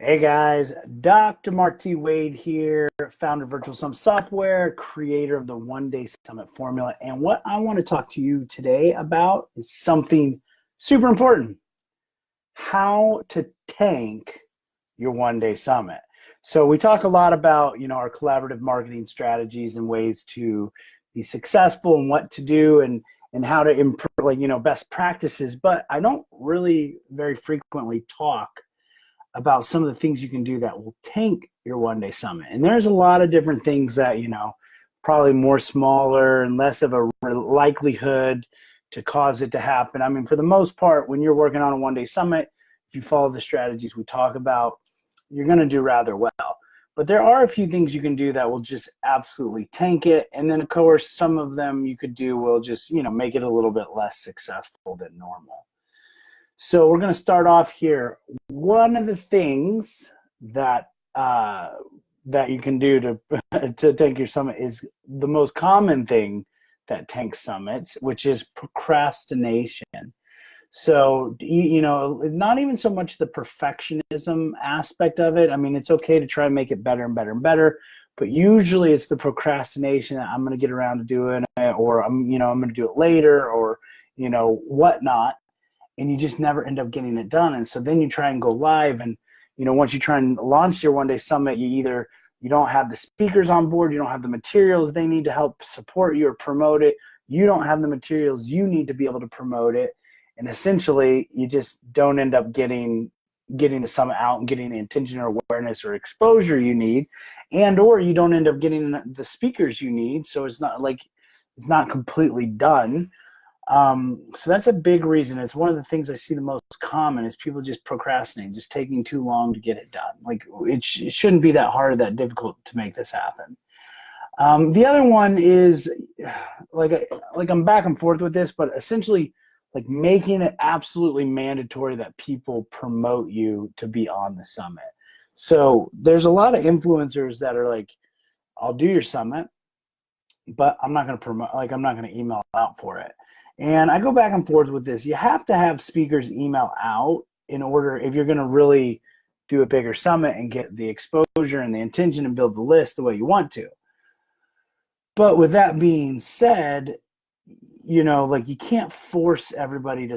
Hey guys, Dr. Mark T. Wade here, founder of Virtual Sum Software, creator of the One Day Summit Formula. And what I want to talk to you today about is something super important: how to tank your One Day Summit. So we talk a lot about, our collaborative marketing strategies and ways to be successful and what to do and how to improve, best practices. But I don't really very frequently talk about some of the things you can do that will tank your One Day Summit. And there's a lot of different things that, probably more smaller and less of a likelihood to cause it to happen. I mean, for the most part, when you're working on a One Day Summit, if you follow the strategies we talk about, you're going to do rather well. But there are a few things you can do that will just absolutely tank it. And then, of course, some of them you could do will just, make it a little bit less successful than normal. So we're going to start off here. One of the things that that you can do to tank your summit is the most common thing that tanks summits, which is procrastination. So, not even so much the perfectionism aspect of it. I mean, it's okay to try and make it better and better and better, but usually it's the procrastination that I'm going to get around to doing it, or I'm going to do it later, or, whatnot. And you just never end up getting it done. And so then you try and go live, and once you try and launch your One Day Summit, you don't have the speakers on board, you don't have the materials they need to help support you or promote it, you don't have the materials you need to be able to promote it, and essentially you just don't end up getting the summit out and getting the attention or awareness or exposure you need, and or you don't end up getting the speakers you need. So it's not completely done. So that's a big reason. It's one of the things I see the most common is people just procrastinating, just taking too long to get it done. Like it shouldn't be that hard or that difficult to make this happen. The other one is like I'm back and forth with this, but essentially like making it absolutely mandatory that people promote you to be on the summit. So there's a lot of influencers that are like, I'll do your summit, but I'm not going to promote, I'm not going to email out for it. And I go back and forth with this. You have to have speakers email out in order, if you're going to really do a bigger summit and get the exposure and the attention and build the list the way you want to. But with that being said, you can't force everybody to,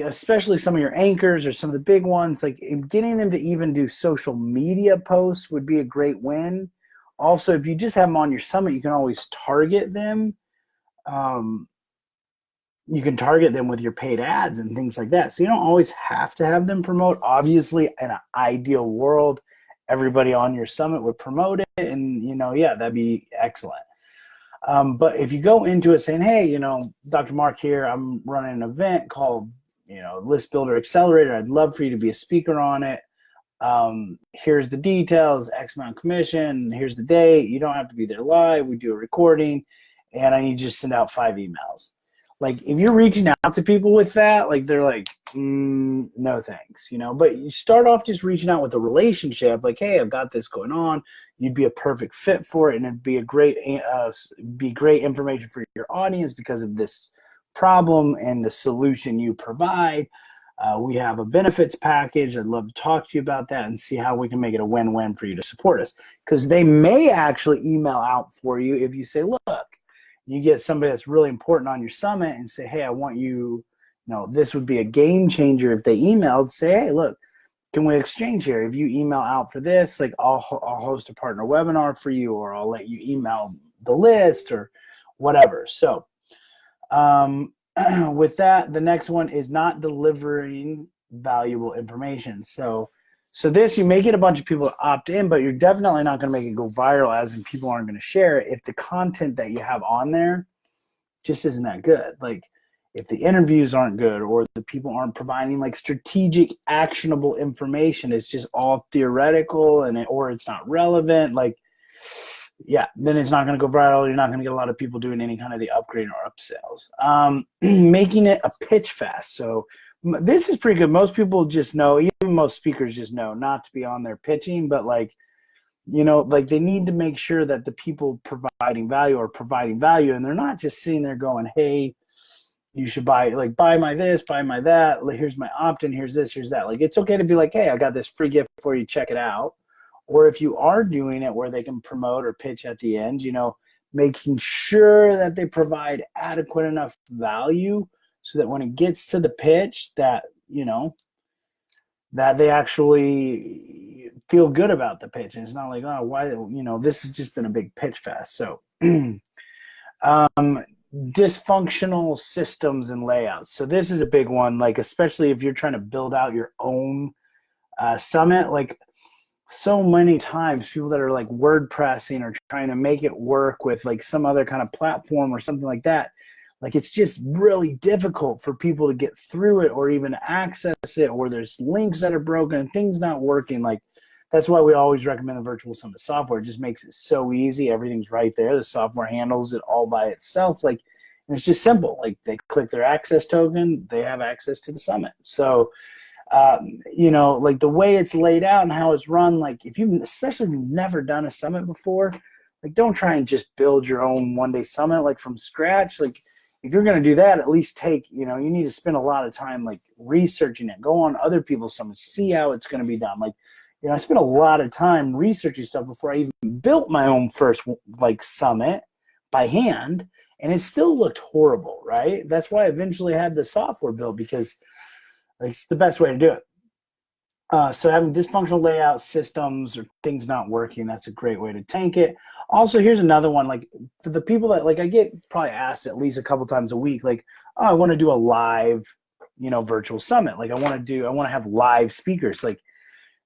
especially some of your anchors or some of the big ones, getting them to even do social media posts would be a great win. Also, if you just have them on your summit, you can always target them. You can target them with your paid ads and things like that. So you don't always have to have them promote. Obviously, in an ideal world, everybody on your summit would promote it, and that'd be excellent. But if you go into it saying, hey, Dr. Mark here, I'm running an event called, List Builder Accelerator. I'd love for you to be a speaker on it. Here's the details, X amount of commission, here's the date. You don't have to be there live. We do a recording, and I need you to send out 5 emails. Like if you're reaching out to people with that, they're like, no thanks, but you start off just reaching out with a relationship, like, hey, I've got this going on. You'd be a perfect fit for it, and it'd be a great information for your audience because of this problem and the solution you provide. We have a benefits package. I'd love to talk to you about that and see how we can make it a win-win for you to support us. Because they may actually email out for you if you say, look, you get somebody that's really important on your summit and say, hey, I want you, this would be a game changer if they emailed, say, hey, look, can we exchange here? If you email out for this, I'll host a partner webinar for you, or I'll let you email the list or whatever. So with that, the next one is not delivering valuable information. So this, you may get a bunch of people to opt in, but you're definitely not going to make it go viral, as in people aren't going to share it if the content that you have on there just isn't that good. Like if the interviews aren't good, or the people aren't providing strategic, actionable information, it's just all theoretical or it's not relevant. Then it's not going to go viral. You're not going to get a lot of people doing any kind of the upgrade or upsells. Making it a pitch fest. So this is pretty good. Most people just know, even most speakers just know not to be on there pitching, but they need to make sure that the people providing value are providing value, and they're not just sitting there going, hey, you should buy my this, buy my that. Here's my opt-in. Here's this. Here's that. Like, it's okay to be like, hey, I got this free gift for you. Check it out. Or if you are doing it where they can promote or pitch at the end, making sure that they provide adequate enough value so that when it gets to the pitch that, that they actually feel good about the pitch. And it's not like, oh, why, this has just been a big pitch fest. So, dysfunctional systems and layouts. So this is a big one, like, especially if you're trying to build out your own summit. Like, so many times people that are like WordPressing or trying to make it work with like some other kind of platform or something like that, like, it's just really difficult for people to get through it or even access it, or there's links that are broken and things not working. Like, that's why we always recommend the Virtual Summit software. It just makes it so easy. Everything's right there. The software handles it all by itself. Like, and it's just simple. Like, they click their access token, they have access to the summit. So, like, the way it's laid out and how it's run, like, especially if you've never done a summit before, like, don't try and just build your own one-day summit, like, from scratch. Like, if you're going to do that, at least take, you need to spend a lot of time, like, researching it. Go on other people's summits, see how it's going to be done. Like, I spent a lot of time researching stuff before I even built my own first, like, summit by hand, and it still looked horrible, right? That's why I eventually had the software built, because it's the best way to do it. So having dysfunctional layout systems or things not working, that's a great way to tank it. Also, here's another one, like, for the people that, like, I get probably asked at least a couple times a week, like, oh, I want to do a live, virtual summit. Like, I want to have live speakers. Like,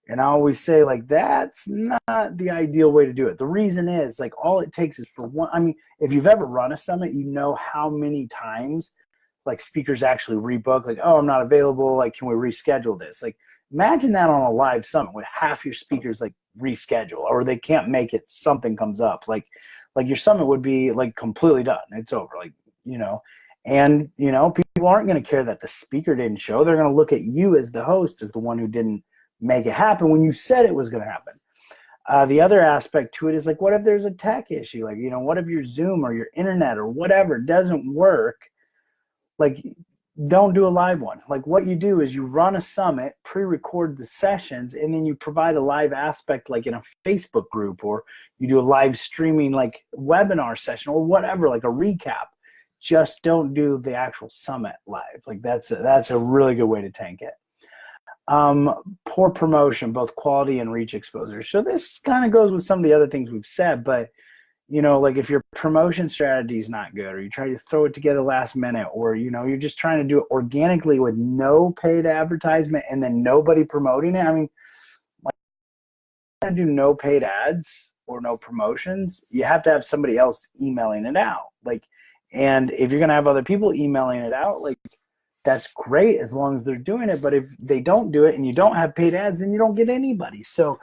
and I always say, like, that's not the ideal way to do it. The reason is, like, all it takes is for one. I mean, if you've ever run a summit, you know how many times, like, speakers actually rebook, like, oh, I'm not available. Like, can we reschedule this? Like, imagine that on a live summit with half your speakers, like, reschedule, or they can't make it, something comes up. Like your summit would be, like, completely done. It's over. Like, and, people aren't going to care that the speaker didn't show. They're going to look at you as the host, as the one who didn't make it happen when you said it was going to happen. The other aspect to it is, like, what if there's a tech issue? Like, what if your Zoom or your internet or whatever doesn't work? Like, don't do a live one. Like, what you do is you run a summit, pre-record the sessions, and then you provide a live aspect, like in a Facebook group, or you do a live streaming, like, webinar session or whatever, like a recap. Just don't do the actual summit live. Like, that's a really good way to tank it. Poor promotion, both quality and reach exposure. So this kind of goes with some of the other things we've said, but like, if your promotion strategy is not good, or you try to throw it together last minute, or, you're just trying to do it organically with no paid advertisement and then nobody promoting it. I mean, like, to do no paid ads or no promotions, you have to have somebody else emailing it out. Like, and if you're going to have other people emailing it out, like, that's great as long as they're doing it. But if they don't do it and you don't have paid ads, then you don't get anybody. So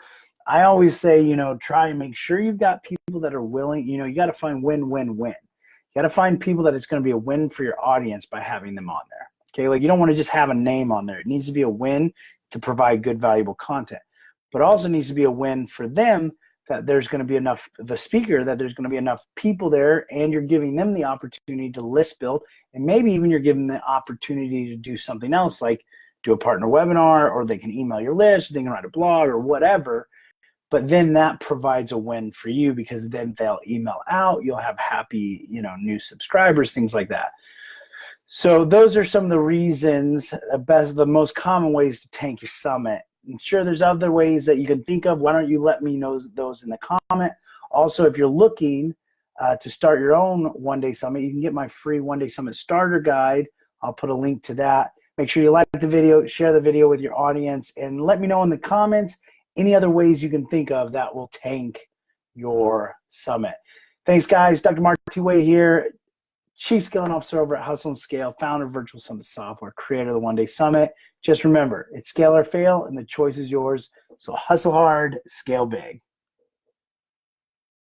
I always say, try and make sure you've got people that are willing. You got to find win-win-win. You got to find people that it's going to be a win for your audience by having them on there. Okay, like, you don't want to just have a name on there. It needs to be a win to provide good, valuable content. But also needs to be a win for them, that there's going to be enough, the speaker, that there's going to be enough people there, and you're giving them the opportunity to list build, and maybe even you're giving them the opportunity to do something else, like do a partner webinar, or they can email your list, they can write a blog or whatever. But then that provides a win for you, because then they'll email out, you'll have happy, new subscribers, things like that. So those are some of the reasons, the most common ways to tank your summit. I'm sure there's other ways that you can think of. Why don't you let me know those in the comment? Also, if you're looking to start your own one-day summit, you can get my free one-day summit starter guide. I'll put a link to that. Make sure you like the video, share the video with your audience, and let me know in the comments any other ways you can think of that will tank your summit. Thanks, guys. Dr. Mark T. Wade here, Chief Scaling Officer over at Hustle and Scale, founder of Virtual Summit Software, creator of the One Day Summit. Just remember, it's scale or fail, and the choice is yours. So hustle hard, scale big.